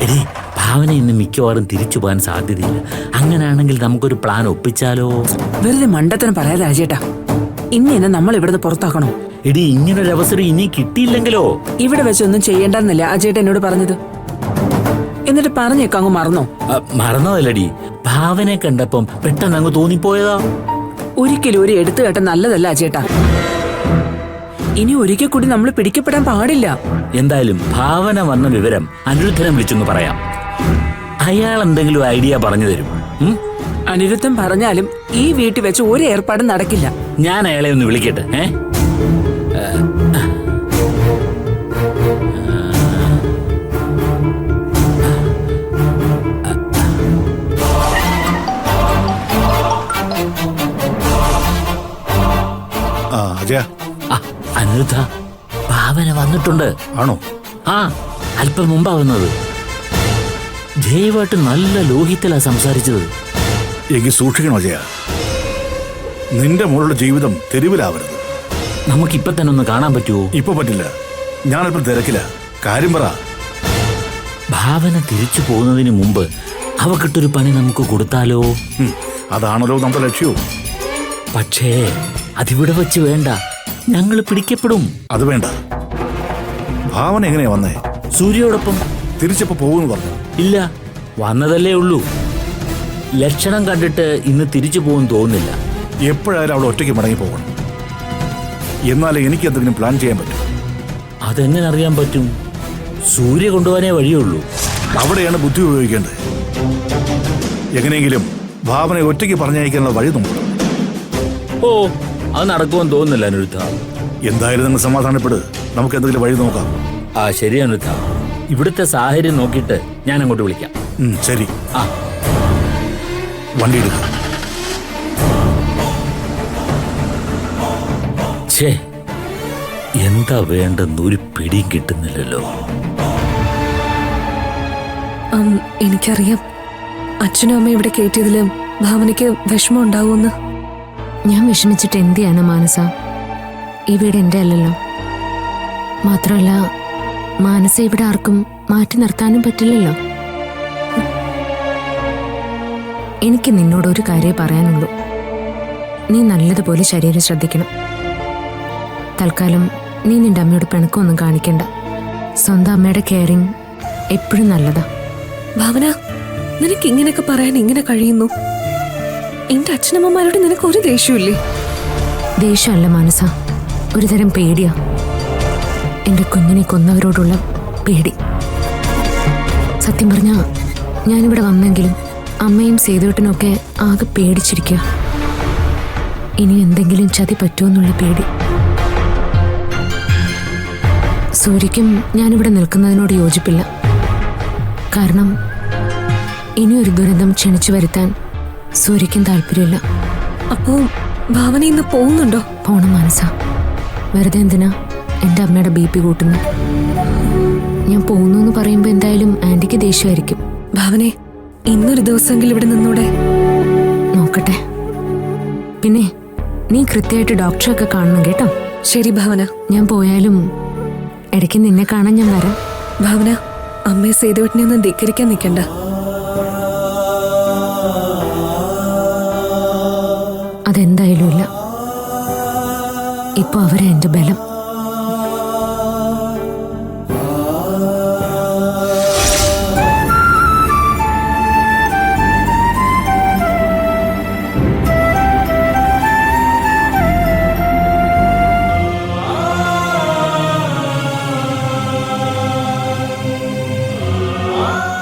എടീ, ഭാവന ഇന്ന് മിക്കവാറും തിരിച്ചു പോകാൻ സാധ്യതയില്ല. അങ്ങനെയാണെങ്കിൽ നമുക്കൊരു പ്ലാൻ ഒപ്പിച്ചാലോ? വെറുതെ മണ്ടത്തരം പറയാതെ രാജേട്ടാ. ഇന്ന് നമ്മൾ ഇവിടുന്ന് പുറത്താക്കണോ? എടീ, ഇങ്ങനൊരു അവസരം ഇനി കിട്ടിയില്ലെങ്കിലോ? ഇവിടെ വെച്ചൊന്നും ചെയ്യേണ്ടെന്നല്ലേ അജേട്ട എന്നോട് പറഞ്ഞത്. എന്നിട്ട് പറഞ്ഞേക്ക അങ്ങ് മറന്നോ? മറന്നതല്ലടി, ഭാവനെ കണ്ടപ്പം പെട്ടെന്ന് അങ്ങ് തോന്നിപ്പോയതാ. ഒരിക്കലും ഒരു എടുത്തുകേട്ട നല്ലതല്ല അജേട്ടാ. ഇനി ഒരിക്കൽ കൂടി നമ്മൾ പിടിക്കപ്പെടാൻ പാടില്ല. എന്തായാലും ഭാവന വന്ന വിവരം അനിരുദ്ധനെ വിളിച്ചൊന്ന് പറയാം. അയാൾ എന്തെങ്കിലും ഐഡിയ പറഞ്ഞു തരും. അനിരുദ്ധം പറഞ്ഞാലും ഈ വീട്ടിൽ വെച്ച് ഒരു ഏർപ്പാടും നടക്കില്ല. ഞാൻ അയാളെ ഒന്ന് വിളിക്കട്ടെ. അനിരുദ്ധ, ഭാവന വന്നിട്ടുണ്ട്. ആണോ? ആ, അല്പം മുമ്പാ വന്നത്. ജയവായിട്ട് നല്ല ലോഹിത്തിലാ സംസാരിച്ചത്. എനിക്ക് സൂക്ഷിക്കണോ ജയ? നിന്റെ മോളുടെ ജീവിതം തെരുവിലാവരുത്. നമുക്കിപ്പൊ തന്നെ ഒന്ന് കാണാൻ പറ്റുമോ? ഇപ്പൊ പറ്റില്ല, ഞാനല്പം തിരക്കില്ല. കാര്യം പറ. ഭാവന തിരിച്ചു പോകുന്നതിന് മുമ്പ് അവക്കിട്ടൊരു പണി നമുക്ക് കൊടുത്താലോ? അതാണല്ലോ നമ്മുടെ ലക്ഷ്യവും. പക്ഷേ അതിവിടെ വെച്ച് വേണ്ട, ഞങ്ങൾ പിടിക്കപ്പെടും. അത് വേണ്ട. ഭാവന എങ്ങനെയാ വന്നേ? സൂര്യയോടൊപ്പം. തിരിച്ചപ്പോ പോകുന്നു പറഞ്ഞു? ഇല്ല, വന്നതല്ലേ ഉള്ളൂ. ലക്ഷണം കണ്ടിട്ട് ഇന്ന് തിരിച്ചു പോകും തോന്നുന്നില്ല. എപ്പോഴായാലും അവൾ ഒറ്റയ്ക്ക് മടങ്ങി പോകണം. എന്നാലേ എനിക്ക് എന്തെങ്കിലും പ്ലാൻ ചെയ്യാൻ പറ്റും. അതെങ്ങനെ അറിയാൻ പറ്റും? സൂര്യ കൊണ്ടുപോകാനേ വഴിയുള്ളൂ. അവിടെയാണ് ബുദ്ധി ഉപയോഗിക്കേണ്ടത്. എങ്ങനെയെങ്കിലും ഭാവനയെ ഒറ്റയ്ക്ക് പറഞ്ഞയക്കാനുള്ള വഴി നോക്കണം. ഓ, അത് നടക്കുമെന്ന് തോന്നുന്നില്ല അനിരുദ്ധ. എന്തായാലും നിങ്ങൾ സമാധാനപ്പെട്, നമുക്ക് എന്തെങ്കിലും വഴി നോക്കാം. ആ, ശരി അനിരുദ്ധ. ഇവിടുത്തെ സാഹചര്യം നോക്കിയിട്ട് ഞാൻ അങ്ങോട്ട് വിളിക്കാം. ശരി. ആ, വണ്ടി എടുക്കാം. ഛേ, എന്താ വേണ്ടെന്നൊരു പിടിയും കിട്ടുന്നില്ലല്ലോ. എനിക്കറിയാം അച്ഛനും അമ്മയും ഇവിടെ കയറ്റിയതിലും ഭാവനയ്ക്ക് വിഷമം ഉണ്ടാവുമെന്ന്. ഞാൻ വിഷമിച്ചിട്ട് എന്തിയാണ് മാനസ? ഈ വീട് എൻ്റെ അല്ലല്ലോ. മാത്രമല്ല മാനസ ഇവിടെ ആർക്കും മാറ്റി നിർത്താനും പറ്റില്ലല്ലോ. എനിക്ക് നിന്നോട് ഒരു കാര്യമേ പറയാനുള്ളൂ. നീ നല്ലതുപോലെ ശരീരം ശ്രദ്ധിക്കണം. തൽക്കാലം നീ നിന്റെ അമ്മയോട് പിണക്കമൊന്നും കാണിക്കണ്ട. സ്വന്തം അമ്മയുടെ കെയറിങ് എപ്പോഴും നല്ലതാ. ഭാവന, നിനക്ക് ഇങ്ങനെയൊക്കെ പറയാൻ ഇങ്ങനെ കഴിയുന്നു? എന്റെ അച്ഛനമ്മമാരോട് നിനക്ക് ഒരു ദേഷ്യമില്ലേ? ദേഷ്യമല്ല മാനസ, ഒരുതരം പേടിയാ. എന്റെ കുഞ്ഞിനെ കൊന്നവരോടുള്ള പേടി. സത്യം പറഞ്ഞാ ഞാനിവിടെ വന്നെങ്കിലും അമ്മയും സേതുവേട്ടനൊക്കെ ആകെ പേടിച്ചിരിക്കുക. ഇനി എന്തെങ്കിലും ചതി പറ്റുമെന്നുള്ള പേടി. സൂര്യയ്ക്കും ഞാനിവിടെ നിൽക്കുന്നതിനോട് യോജിപ്പില്ല. കാരണം ഇനിയൊരു ദുരന്തം ക്ഷണിച്ചു വരുത്താൻ സൂര്യയ്ക്കും താല്പര്യമില്ല. അപ്പോ ഭാവന ഇന്ന് പോകുന്നുണ്ടോ? പോണം മാനസ. വെറുതെ എന്തിനാ എൻ്റെ അമ്മയുടെ BP കൂട്ടുന്നു? ഞാൻ പോകുന്നു എന്ന് പറയുമ്പോൾ എന്തായാലും ആന്റിക്ക് ദേഷ്യമായിരിക്കും. ഭാവനെ, ഇന്നൊരു ദിവസമെങ്കിലും ഇവിടെ നിന്നൂടെ? നോക്കട്ടെ. പിന്നെ നീ കൃത്യമായിട്ട് ഡോക്ടറൊക്കെ കാണണം കേട്ടോ. ശരി ഭാവന. ഞാൻ പോയാലും ഇടയ്ക്ക് നിന്നെ കാണാൻ ഞാൻ വരാം. ഭാവന, അമ്മയെ സേതുവേട്ടനെ ഒന്നും ധിക്കരിക്കാൻ നിൽക്കണ്ട. അതെന്തായാലും ഇല്ല. ഇപ്പൊ അവരെ എന്റെ ബലം.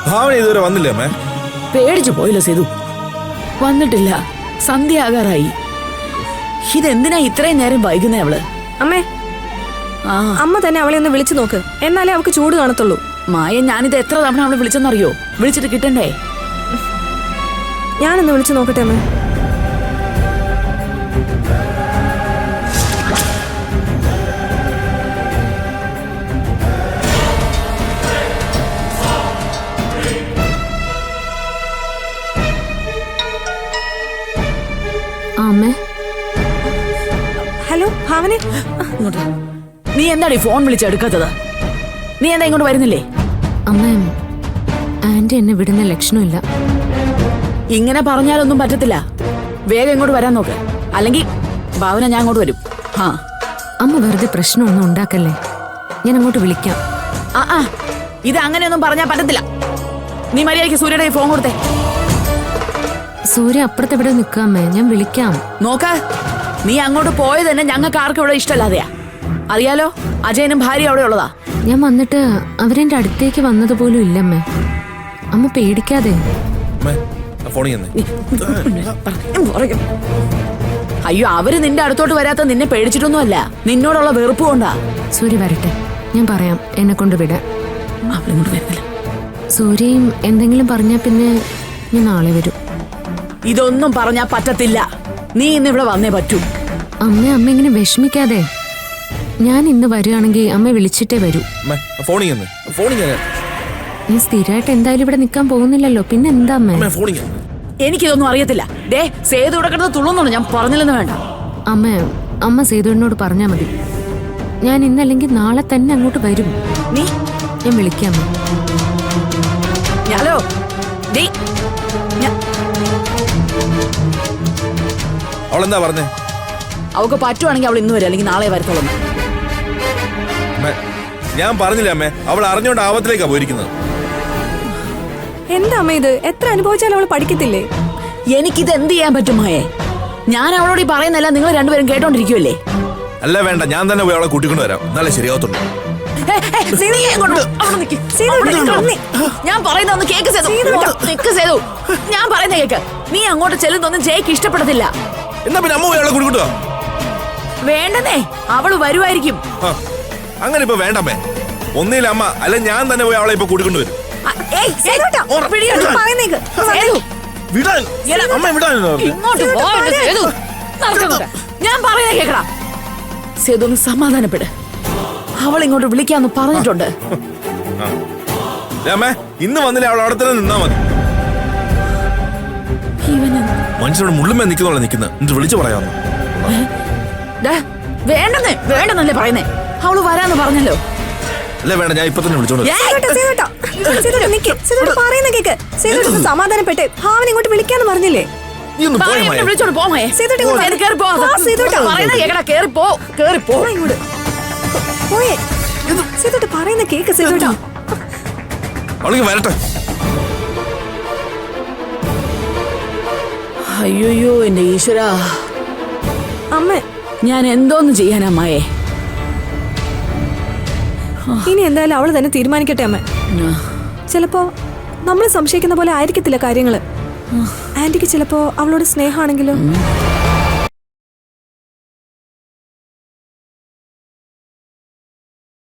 ഭാവന ഇതുവരെ വന്നില്ലേ അമ്മേ? പേടിച്ചു പോയില്ല സേതു. വന്നിട്ടില്ല. സന്ധ്യയാകാറായി. ഇതെന്തിനാ ഇത്രയും നേരം വൈകുന്നേ അവള്? അമ്മേ, അമ്മ തന്നെ അവളെ ഒന്ന് വിളിച്ചു നോക്ക്, എന്നാലേ അവൾക്ക് ചൂട് കാണത്തുള്ളൂ. മായ, ഞാനിത് എത്ര തവണ അവളെ വിളിച്ചെന്നറിയോ? വിളിച്ചിട്ട് കിട്ടണ്ടേ? ഞാനൊന്ന് വിളിച്ചു നോക്കട്ടെ അമ്മേ. അമ്മേ, ഹലോ ഭാവനെ. നീ എന്താടി ഫോൺ വിളിച്ചെടുക്കാത്തത്? നീ എന്താ ഇങ്ങോട്ട് വരുന്നില്ലേ? അമ്മ ആന്റി എന്നെ വിടുന്ന ലക്ഷണമില്ല. ഇങ്ങനെ പറഞ്ഞാലൊന്നും പറ്റത്തില്ല. വേഗം ഇങ്ങോട്ട് വരാൻ നോക്ക്, അല്ലെങ്കിൽ ഭാവന ഞാൻ അങ്ങോട്ട് വരും. ആ അമ്മ വെറുതെ പ്രശ്നമൊന്നും ഉണ്ടാക്കല്ലേ. ഞാൻ അങ്ങോട്ട് വിളിക്കാം. ഇത് അങ്ങനെയൊന്നും പറഞ്ഞാൽ പറ്റത്തില്ല. നീ മര്യാദയ്ക്ക് സൂര്യയുടെ ഫോൺ കൊടുത്തേ. സൂര്യ അപ്പുറത്തെവിടെ നിൽക്കാമേ, ഞാൻ വിളിക്കാം. നോക്ക, നീ അങ്ങോട്ട് പോയത് തന്നെ ഞങ്ങൾക്ക് ആർക്കും ഇവിടെ ഇഷ്ടമല്ലാതെയാ. അറിയാലോ, അജയനും ഭാര്യ അവിടെ ഉള്ളതാ. ഞാൻ വന്നിട്ട് അവരെന്റെ അടുത്തേക്ക് വന്നതുപോലും ഇല്ലമ്മേ. അമ്മ പേടിക്കാതെ. അയ്യോ, അവര് നിന്റെ അടുത്തോട്ട് വരാത്ത നിന്നെ പേടിച്ചിട്ടൊന്നുമല്ല, നിന്നോടുള്ള വെറുപ്പ് കൊണ്ടാ. സൂര്യ വരട്ടെ, ഞാൻ പറയാം എന്നെ കൊണ്ട് വിടാൻ. അവളിങ്ങോട്ട് വരുന്നില്ല. സൂര്യയും എന്തെങ്കിലും പറഞ്ഞാ പിന്നെ ഞാൻ നാളെ വരും. ഇതൊന്നും പറഞ്ഞാ പറ്റത്തില്ല. നീ ഇന്ന് ഇവിടെ വന്നേ പറ്റൂ. അമ്മ ഇങ്ങനെ വിഷമിക്കാതെ. ഞാൻ ഇന്ന് വരികയാണെങ്കിൽ അമ്മ വിളിച്ചിട്ടേ വരൂ. ഞാൻ സ്ഥിരമായിട്ട് എന്തായാലും ഇവിടെ നിൽക്കാൻ പോകുന്നില്ലല്ലോ, പിന്നെ എന്താ അമ്മ? എനിക്കിതൊന്നും അറിയത്തില്ല. ദേ, സേതു ഇവിടെ കിടന്ന് തുള്ളുന്നുണ്ട്. ഞാൻ പറഞ്ഞില്ലെന്ന് വേണ്ട. അമ്മ സേതുവിനോട് പറഞ്ഞാ മതി. ഞാൻ ഇന്നല്ലെങ്കിൽ നാളെ തന്നെ അങ്ങോട്ട് വരും. നീ ഞാൻ വിളിക്കാം. ഹലോ, അവളെന്താ പറഞ്ഞേ? അവക്ക് പറ്റുവാണെങ്കിൽ അവൾ ഇന്ന് വരും, അല്ലെങ്കിൽ നാളെ വരത്തോളൂ. ഞാൻ പറഞ്ഞില്ല അമ്മേ, അവൾ അറിഞ്ഞോണ്ട് ആപത്തിലേക്കാ പോയിരിക്കുന്നത്. എന്താ അമ്മ ഇത്? എത്ര അനുഭവിച്ചാലും അവള് പഠിക്കത്തില്ലേ? എനിക്കിത് എന്ത് ചെയ്യാൻ പറ്റുമായേ? ഞാൻ അവളോട് ഈ പറയുന്നല്ല നിങ്ങൾ രണ്ടുപേരും കേട്ടോണ്ടിരിക്കുവല്ലേ? അല്ല വേണ്ട, ഞാൻ തന്നെ പോയി അവളെ കൂട്ടിക്കൊണ്ട് വരാം, എന്നാലേ ശരിയാവത്തുള്ളൂ. ഞാൻ പറയുന്ന ഒന്ന് കേക്ക് സേതു. ഞാൻ പറയുന്ന കേക്ക്. നീ അങ്ങോട്ട് ചെല്ലുന്നൊന്നും ജയ്ക്ക് ഇഷ്ടപ്പെടത്തില്ല. എന്നാ പിന്നെ അമ്മ പോയി അവളെ കൂട്ടിക്കൊണ്ടു. വേണ്ടെന്നേ, അവള് വരുമായിരിക്കും. അങ്ങനെ ഇപ്പൊ വേണ്ടമ്മേ. ഒന്നില്ല അമ്മ, അല്ല ഞാൻ തന്നെ പോയി അവളെ ഇപ്പൊ കൂട്ടിക്കൊണ്ട് വരും. ഞാൻ പറയുന്ന കേക്കടാ. സേതു ഒന്ന് സമാധാനപ്പെട്. അവൾ ഇങ്ങോട്ട് വിളിക്കാന്ന് പറഞ്ഞിട്ടുണ്ട്. ഇന്ന് വന്നില്ല, അവൾ അവിടെ തന്നെ നിന്നാ മതി. മനുഷ്യനോട് മുള്ളുമേ നിൽക്കുന്നോളെ നിൽക്കുന്നത്, എന്നിട്ട് വിളിച്ചു പറയാമെന്ന്. വേണ്ടെന്നല്ലേ പറയുന്നേ? അവള് വരാന്ന് പറഞ്ഞല്ലോ. അല്ല വേണ്ട, ഞാൻ ഇപ്പൊ തന്നെ വിളിച്ചോണ്ട് സമാധാനപ്പെട്ടെ. ഭാവന ഇങ്ങോട്ട് വിളിക്കാന്ന് പറഞ്ഞില്ലേ? വിളിച്ചോണ്ട് പോമേ. പറയുന്ന കേക്ക് സേതുട്ടാ. അവൾക്ക് വരട്ടെ. അയ്യോ എന്റെ ഈശ്വരാ, അമ്മ ഞാൻ എന്തോന്ന് ചെയ്യാനമ്മായേ? ഇനി എന്തായാലും അവള് തന്നെ തീരുമാനിക്കട്ടെ അമ്മ. ചിലപ്പോ നമ്മൾ സംശയിക്കുന്ന പോലെ ആയിരിക്കത്തില്ല കാര്യങ്ങള്. ആന്റിക്ക് ചിലപ്പോ അവളോട് സ്നേഹമാണെങ്കിലോ?